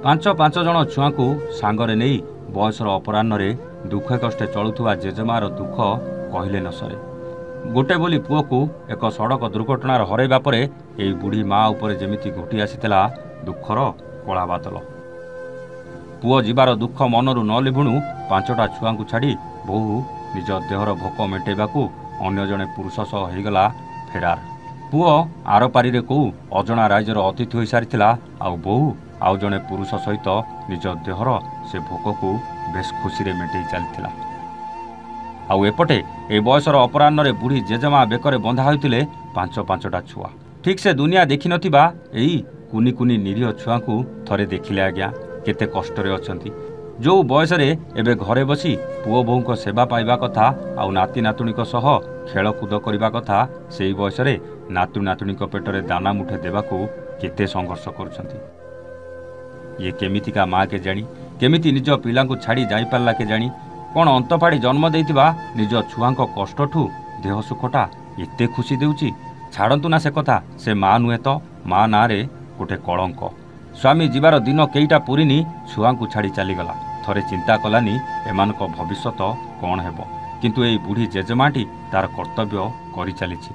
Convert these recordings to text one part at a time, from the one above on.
पांच पांच जन छुआ को सांगरे नहीं बयसर अपराह्न दुखे कष्टे चलुवा जेजेमार दुख कहले न सरे। गोटे बोली पुओ को एक सड़क दुर्घटनार हरैबा परे एई बुढ़ी माँ उपरे जेमिति घोटी आसीथिला दुखर कला बादल। पुओ जीवार दुख मनरू न लिभुणु पांचटा छुआ को छाड़ी बहु निज देहर भोक मेटेबाकू अन्य जने पुरुष सह होइगला फेरार। पुओ आर पारी को अजणा राइजर अतिथि हो सारी आउ बहु आउ जने पुरुष सहित निज देहर से भोक को बेस खुशी रे मेटे चलता। आउ एपटे ए बयसर अपराह्न बुढ़ी जेजेमा बेकरे बंधा होते पांच पांचटा छुआ। ठीक से दुनिया देखि नथिबा एई कुनी कुनी निरीह छुआ को थरे देखिले आज्ञा केते कष्टरे अछंती। जो बयस एबे घरे बसी पुओ बोहू सेवा पाइबा कथा आउ नाती नातुणी सह खेलकूद करने कथा से बयस नातु नातुणी पेटरे दाना मुठे देवाकू केते संघर्ष करुछंती। ये केमितिका माँ के जानी केमिति निज पिला छाड़ी जाई पारला के जानी कौन अंतफाड़ी जन्म देइतिबा निज छुआंक कष्टठू देह सुखटा एते खुशी देउची। छाड़ंतु ना से कथा से माँ नुहे तो माँ ना रे गोटे कलंक। स्वामी जीवार दिन केईटा पुरीनी छुआ को छाड़ी चलीगला। थरे चिंता कलानी एमानक भविष्यत कौन हेबो किंतु एई बुढ़ी जेजेमाटी तार कर्तव्य करि चलीछि।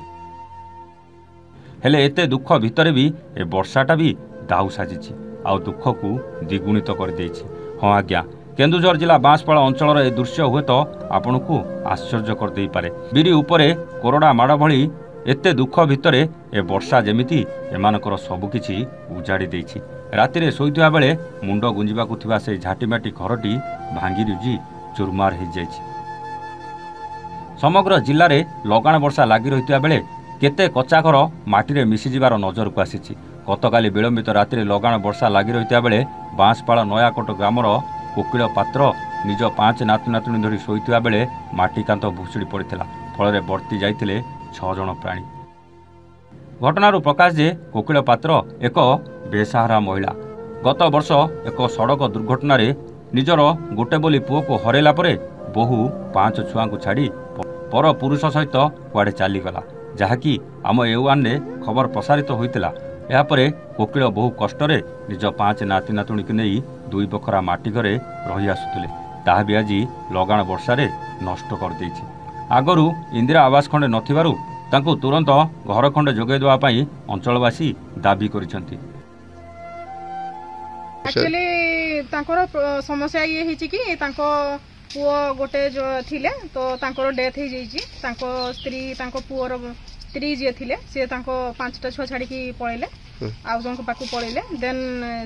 हेले एते दुख भितरे भी ए वर्षाटा भी दाऊ साजिछि आउ दुख को द्विगुणित कर देछि। हाँ आज्ञा केन्दुझर जिला बांसपाड़ अंचल ए दृश्य हुए तो आपण को आश्चर्य कर दे पारे। बिरी उपरे कोरडा माड़ भली एते दुख भितरे ए वर्षा जेमिति एमानकर सबुकिछि उजाड़ी देछि। रातिरे शोइथिबा बेले मुंड गुंजिबाकू थिबा से झाटीमाटी घरटी भांगी रुजी चुरमार हो जाइछि। समग्र जिल्ला रे लगाण वर्षा लागी रहिथिबा बेले केते कच्चा घर माटी मिसी जिबार नजर को आसीछि। गतकाली विलंबित रातिरे लगाण वर्षा लागी रहिथिबा बेले बांसपाड़ नयाकोट ग्रामर कोकिल पात्र निज 5 नातु नातुणी धरी शोइथिबा बेले माटी कांत भुसुड़ी पड़िथिला। फଳରେ बर्ती जाइथिले 6 जण प्राणी। घटनारू प्रकाश जे कोकिल पात्र एक बेसहारा महिला गत वर्ष एक सड़क दुर्घटना रे निजर गोटे बोली पुओ को हरेला परे बहु 5 छुआ को छाड़ी पर पुरुष सहित कुआडे चलीगला जहाँकि आम एवान ने खबर प्रसारित होइतिला। यापरे कोकिल बहु कष्टरे निज 5 नाती नातुणी को नहीं 2 बखरा माटी घरे रही आसुतिले ताहा भी आज लगाण वर्षारे नष्ट कर देछि। आगरू इंदिरा आवास खंडे नथिबारु तांको तुरंत घर खंडे जोगे देवा पई अंचलवासी दाबी करिसंती। एक्चुअली तांकर समस्या ये हिची कि तांको पुओ गोटे जो थिले तो तांकर डेथ हे जाईची। तांको स्त्री तांको पुओर स्त्री जे थिले से तांको 5टा छुआ छाड़ी की पळेले आउ जनको पाकु पळेले। देन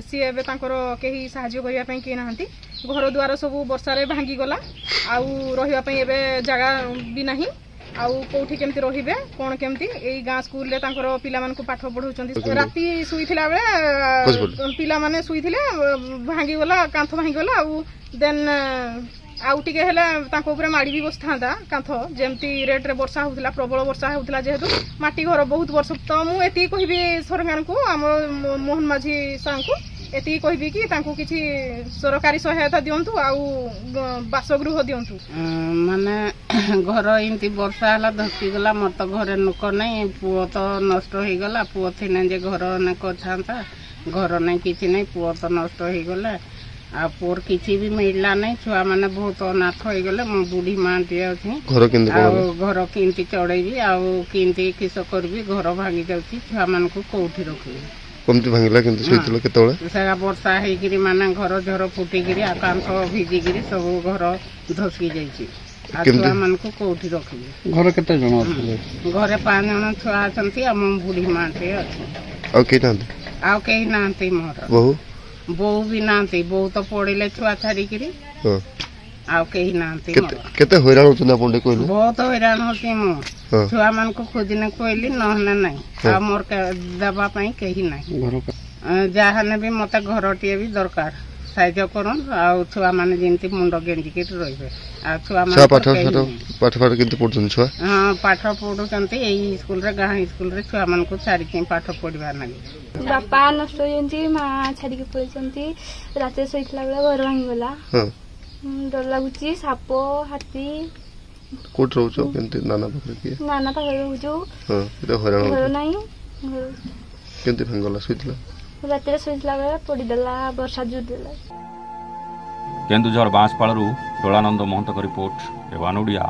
सी एबे तांकर केही सहाय्य करिया पई के नाहंती। घर द्वार सब वर्षा रे भांगी गला आउ रहिया पई एबे जगह भी नाही आउ कोठी केमती रहिबे कोन केमती एई गां स्कूल ले तांकर पिला मान को पाठ पढौचंती। राती सुइथिला बेले पिला माने सुइथिले भांगी गला कांथ भांगी गला आउ देन आउ टिके हेले तांको ऊपर माड़ी भी बसथांदा कांथ जेमती रेट रे वर्षा होउतला प्रबल वर्षा होउतला जेहेतु माटी घर बहुत वर्ष तो मु एती कहिबी सरकार को हम मोहन माझी सांग को एती कहिबी कि तांको किछि सरकारी सहायता दियंतु आउ बासगृह दियंतु। माने घर इनती वर्षा हला धसी गला मोर तो घरे नुक नहीं पुओ तो नष्ट हो गला। पुओ थिने जे घर न करछांता घर नहीं किछि नहीं पुओ तो नष्ट हो गला आ पुओर किछि भी मिलला नहीं। छुआ माने बहुत अनाथ हो गले। मो बुढ़ी मां टिए अछि घर किंती चढ़ेबी आउ किंती किस करबी घर भांगी जाउची। छुआ मान को कोठी रखबी कमती भांगिला किंतु सहितले केतोळे सारा वर्षा हे गिरी माने घर झर फुटी गिरी आकांत भिजी गिरी सब घर धसकी जाईची। आ छुआ मान को कोठी रखबी। घर केते जण असले घरे 5 जण छुआ अछंती आ मो बुढ़ी मां टिए अछि। आ के नांती आ के नांती मोर बहु भी नांती बहु तो पड़िले छुआ छाड़ी गिरी आउ कहीं नांती केते हैरान होछन आपण कहलु बहुत हैरान होती मो छुआ मान को खोजने कहली नहने नहीं आ मोर दबा पई कहीं नहीं जाहने भी मते घरटिए भी दरकार साहाय्य करन आ छुआ माने जेंती मुंड गेंजी के रहिबे आ छुआ माने पाठ किंतु पढुछन छुआ हां पाठ पढुछंती एई स्कूल रे गां स्कूल रे छुआ मान को छाड़ी के पाठ पढिबा नाही। बापा नष्ट होयंती मां छाड़ी के पळचंती राते सोइतला बेला घर भांगी गला। डर लागुची साप हाथी कोट रहउछो केंती नाना पाखरे के नाना पाखरे रहउछो हां एतो हरान घर नाही केंती भांगला सोइतला ରାତିରେ ଶୋଇଥିଲା ବେଳେ ପୋଡ଼ିଦେଲା ବର୍ଷା ଜୋର ଦେଲା। କେନ୍ଦୁଝର ବାଁଶପାଳରୁ ଦୋଳାନନ୍ଦ ମହନ୍ତଙ୍କ ରିପୋର୍ଟ, ଏୱାନ୍ ଓଡ଼ିଆ।